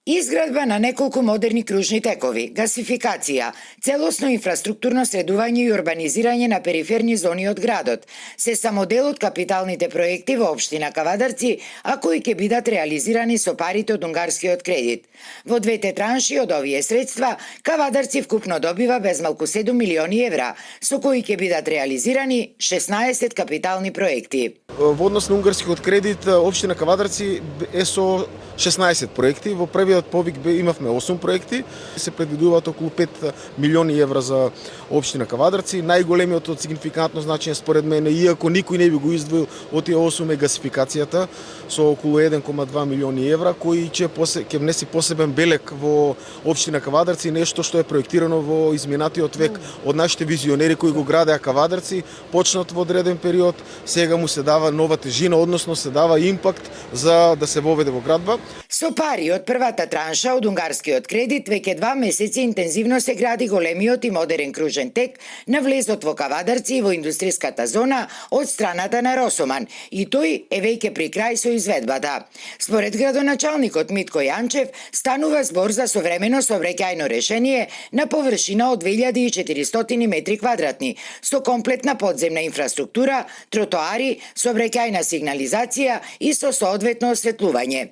Изградба на неколку модерни кружни текови, гасификација, целосно инфраструктурно средување и урбанизирање на периферни зони од градот, се само дел од капиталните проекти во општина Кавадарци, а кои ќе бидат реализирани со парите од унгарскиот кредит. Во двете транши од овие средства, Кавадарци вкупно добива безмалку 7 милиони евра, со кои ќе бидат реализирани 16 капитални проекти. Во однос на унгарскиот кредит, општина Кавадарци е со 16 проекти. Во првиот повик имавме 8 проекти. Се предвидуваат околу 5 милиони евра за општина Кавадарци. Најголемиот од сигнификантно значење според мене, иако никој не би го издвоил од тие 8, е гасификацијата со околу 1,2 милиони евра, кои ќе внеси посебен белег во општина Кавадарци, нешто што е проектирано во изминатиот век од нашите визионери кои го градеа Кавадарци, почнат во одреден период, сега му се дава нова тежина, односно се дава импакт за да се воведе во градба. Со пари од првата транша од унгарскиот кредит, веќе 2 месеци интензивно се гради големиот и модерен кружен тек на влезот во Кавадарци и во индустријската зона од страната на Росоман, и тој е веќе при крај со изведбата. Според градоначалникот Митко Јанчев, станува збор за современо сообраќајно решение на површина од 2400 метри квадратни, со комплетна подземна инфраструктура, тротоари, сообраќајна сигнализација и со соодветно осветлување.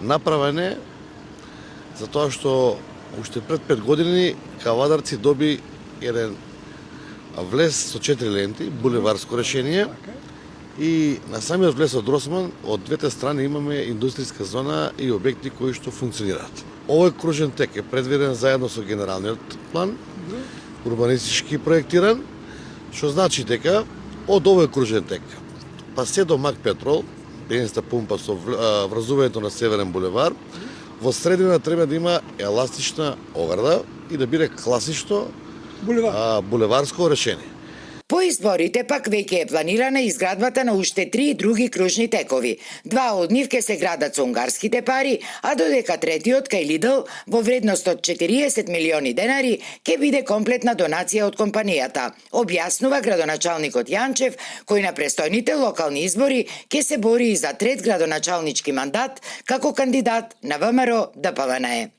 Направен е затоа што уште пред 5 години Кавадарци доби еден влез со 4 ленти, булеварско решение, и на самиот влез од Росман од двете страни имаме индустријска зона и објекти кои што функционираат. Овој кружен тек е предвиден заедно со генералниот план, урбанистички проектиран, што значи дека од овој кружен тек па се до Мак Петрол, бензинска пумпа со врзувањето на Северен булевар, во средина треба да има еластична ограда и да биде класично булеварско решение. По изборите пак веќе е планирана изградбата на уште 3 други кружни текови. 2 од нив ќе се градат со унгарските пари, а додека третиот кај Лидл во вредност од 40 милиони денари ќе биде комплетна донација од компанијата, објаснува градоначалникот Јанчев, кој на престојните локални избори ќе се бори и за трет градоначалнички мандат како кандидат на ВМРО ДПЛН.